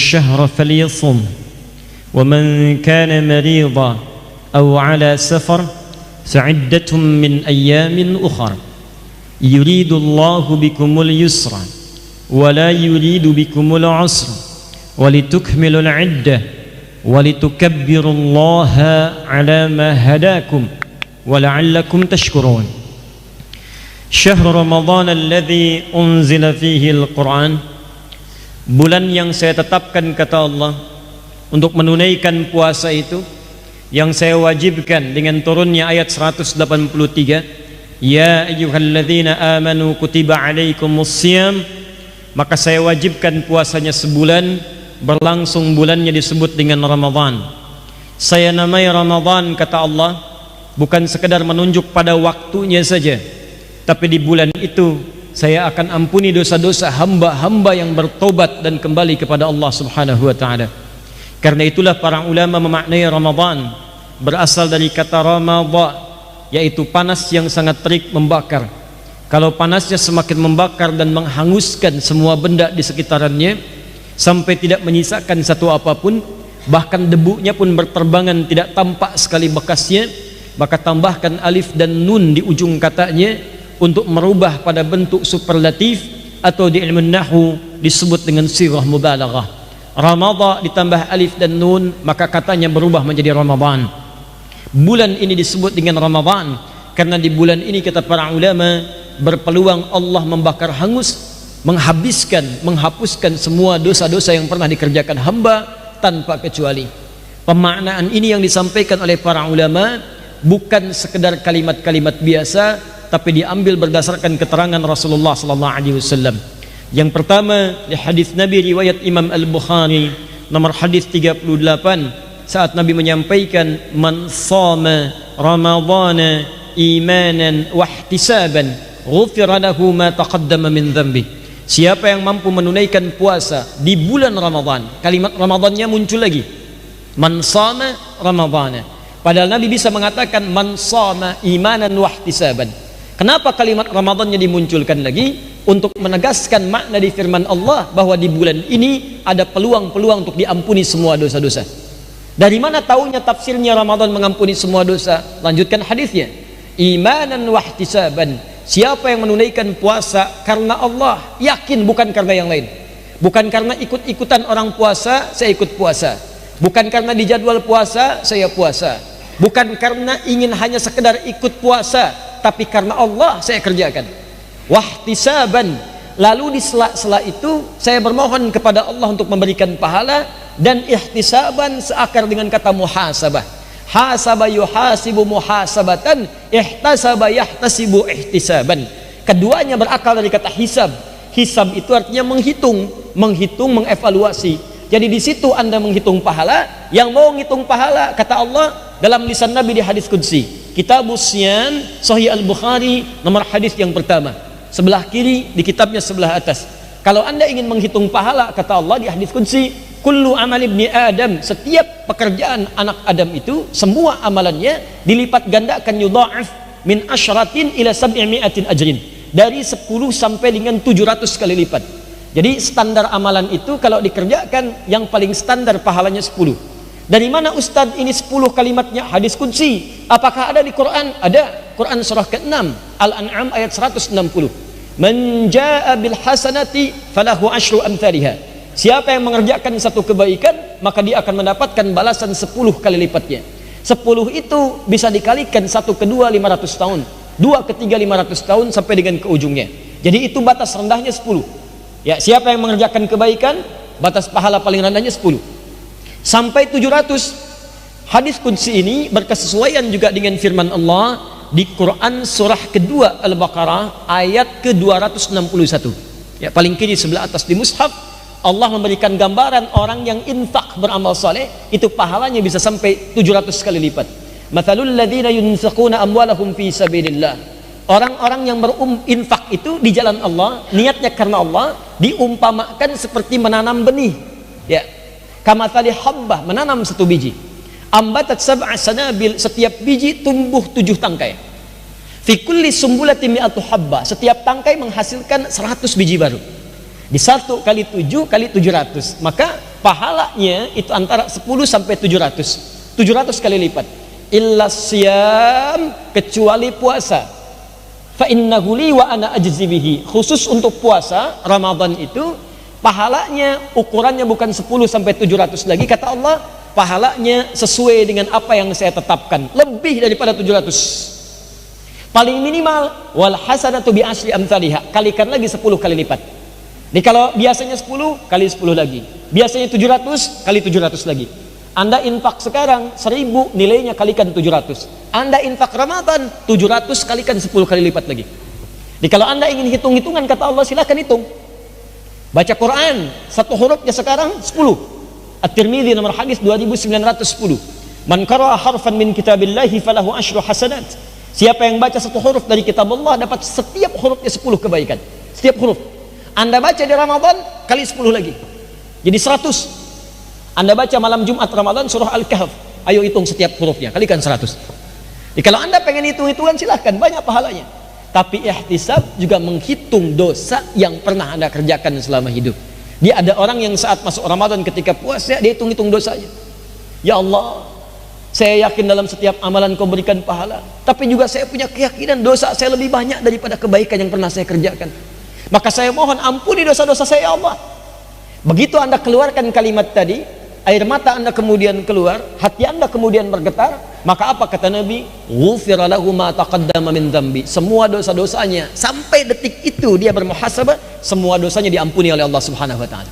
الشهر فليصم ومن كان مريضا أو على سفر فعدة من أيام أخر يريد الله بكم اليسر ولا يريد بكم العسر ولتكملوا العدة ولتكبروا الله على ما هداكم ولعلكم تشكرون شهر رمضان الذي أنزل فيه القرآن. Bulan yang saya tetapkan, kata Allah, untuk menunaikan puasa itu, yang saya wajibkan dengan turunnya ayat 183, ya ayyuhalladzina amanu kutiba alaikumus shiyam, maka saya wajibkan puasanya sebulan, berlangsung bulannya disebut dengan Ramadan. Saya namai Ramadan, kata Allah, bukan sekedar menunjuk pada waktunya saja, tapi di bulan itu saya akan ampuni dosa-dosa hamba-hamba yang bertobat dan kembali kepada Allah Subhanahu wa taala. Karena itulah para ulama memaknai Ramadan berasal dari kata ramadha, yaitu panas yang sangat terik membakar. Kalau panasnya semakin membakar dan menghanguskan semua benda di sekitarannya sampai tidak menyisakan satu apapun, bahkan debunya pun berterbangan tidak tampak sekali bekasnya, maka tambahkan alif dan nun di ujung katanya untuk merubah pada bentuk superlatif, atau di ilmu nahwu disebut dengan sirah mubalaghah. Ramadha ditambah alif dan nun, maka katanya berubah menjadi Ramadan. Bulan ini disebut dengan Ramadan karena di bulan ini, kata para ulama, berpeluang Allah membakar hangus, menghabiskan, menghapuskan semua dosa-dosa yang pernah dikerjakan hamba tanpa kecuali. Pemaknaan ini yang disampaikan oleh para ulama bukan sekedar kalimat-kalimat biasa, tapi diambil berdasarkan keterangan Rasulullah sallallahu alaihi wasallam. Yang pertama, di hadis Nabi riwayat Imam Al-Bukhari nomor hadis 38, saat Nabi menyampaikan, man shama ramadhana imanan wa ihtisaban ghufira lahu ma taqaddama min dhanbi. Siapa yang mampu menunaikan puasa di bulan Ramadan, kalimat Ramadannya muncul lagi, man shama ramadhana. Padahal Nabi bisa mengatakan man shama imanan wa ihtisaban. Kenapa kalimat Ramadannya dimunculkan lagi? Untuk menegaskan makna di firman Allah bahwa di bulan ini ada peluang-peluang untuk diampuni semua dosa-dosa. Dari mana taunya tafsirnya Ramadan mengampuni semua dosa? Lanjutkan hadisnya, imanan wa ihtisaban. Siapa yang menunaikan puasa karena Allah, yakin, bukan karena yang lain. Bukan karena ikut-ikutan orang puasa, saya ikut puasa. Bukan karena di jadwal puasa, saya puasa. Bukan karena ingin hanya sekedar ikut puasa, tapi karena Allah saya kerjakan. Wahtisaban, lalu di sela-sela itu saya bermohon kepada Allah untuk memberikan pahala. Dan ihtisaban seakar dengan kata muhasabah. Hasaba yuhasibu muhasabatan, ihtasaba yahtasibu ihtisaban. Keduanya berakal dari kata hisab. Hisab itu artinya menghitung, mengevaluasi. Jadi di situ Anda menghitung pahala. Yang mau ngitung pahala, kata Allah dalam lisan Nabi di hadis qudsi, Kitabus Siyam, Sahih Al-Bukhari, nomor hadis yang pertama, sebelah kiri di kitabnya sebelah atas. Kalau Anda ingin menghitung pahala, kata Allah di hadis qudsi, kullu amal ibni Adam, setiap pekerjaan anak Adam itu, semua amalannya dilipat gandakan, yudha'af min asyratin ila sab'imi'atin ajrin, dari 10 sampai dengan 700 kali lipat. Jadi standar amalan itu kalau dikerjakan, yang paling standar pahalanya 10. Dari mana Ustadz ini 10 kalimatnya? Hadis qudsi. Apakah ada di Quran? Ada. Quran surah ke-6 Al-An'am ayat 160. Man jaa'a bil hasanati falahu asyru amthaliha. Siapa yang mengerjakan satu kebaikan, maka dia akan mendapatkan balasan 10 kali lipatnya. 10 itu bisa dikalikan 1 ke 2 500 tahun, 2 ke 3 500 tahun sampai dengan ke ujungnya. Jadi itu batas rendahnya 10. Ya, siapa yang mengerjakan kebaikan, batas pahala paling rendahnya 10 sampai 700. Hadis qudsi ini berkesesuaian juga dengan firman Allah di Quran surah kedua Al-Baqarah ayat ke-261. Ya, paling kiri sebelah atas di mushaf, Allah memberikan gambaran orang yang infak beramal saleh, itu pahalanya bisa sampai 700 kali lipat. Mathalul ladzina yunfiquna amwalahum fi sabilillah. Orang-orang yang berinfak itu di jalan Allah, niatnya karena Allah, diumpamakan seperti menanam benih. Ya, kamathali habbah, menanam satu biji. Ambatat sab'a sanabil, setiap biji tumbuh 7 tangkai. Fi kulli sumbulatin mi'atu habba, setiap tangkai menghasilkan 100 biji baru. Di 1 kali 7 kali 700, maka pahalanya itu antara 10 sampai 700 kali lipat. Illa siyam, kecuali puasa. Fa innahu li wa ana ajzi bihi. Khusus untuk puasa Ramadan itu pahalanya ukurannya bukan 10 sampai 700 lagi, kata Allah, pahalanya sesuai dengan apa yang saya tetapkan, lebih daripada 700. Paling minimal wal hasanatu bi asri amsalihha, kalikan lagi 10 kali lipat. Jadi kalau biasanya 10 kali 10 lagi, biasanya 700 kali 700 lagi. Anda infak sekarang 1000, nilainya kalikan 700. Anda infak Ramadan 700 kalikan 10 kali lipat lagi. Jadi kalau Anda ingin hitung-hitungan, kata Allah, silakan hitung. Baca Quran satu hurufnya sekarang 10. At-Tirmidzi nomor hadis 2910. Man qara'a harfan min kitabillahi falahu asyru hasanat. Siapa yang baca satu huruf dari kitab Allah dapat setiap hurufnya 10 kebaikan. Setiap huruf. Anda baca di Ramadan kali 10 lagi. Jadi 100. Anda baca malam Jumat Ramadan surah Al-Kahf, ayo hitung setiap hurufnya, kalikan 100. Jadi kalau Anda pengen hitung-hitungan silahkan, banyak pahalanya. Tapi ihtisab juga menghitung dosa yang pernah Anda kerjakan selama hidup. Dia ada orang yang saat masuk Ramadan ketika puasa dia hitung-hitung dosanya. Ya Allah, saya yakin dalam setiap amalan Kau berikan pahala, tapi juga saya punya keyakinan dosa saya lebih banyak daripada kebaikan yang pernah saya kerjakan. Maka saya mohon ampuni dosa-dosa saya, ya Allah. Begitu Anda keluarkan kalimat tadi, air mata Anda kemudian keluar, hati Anda kemudian bergetar, maka apa kata Nabi? Ghufira lahu ma taqaddama min dzambi. Semua dosa-dosanya sampai detik itu dia bermuhasabah, semua dosanya diampuni oleh Allah Subhanahu wa taala.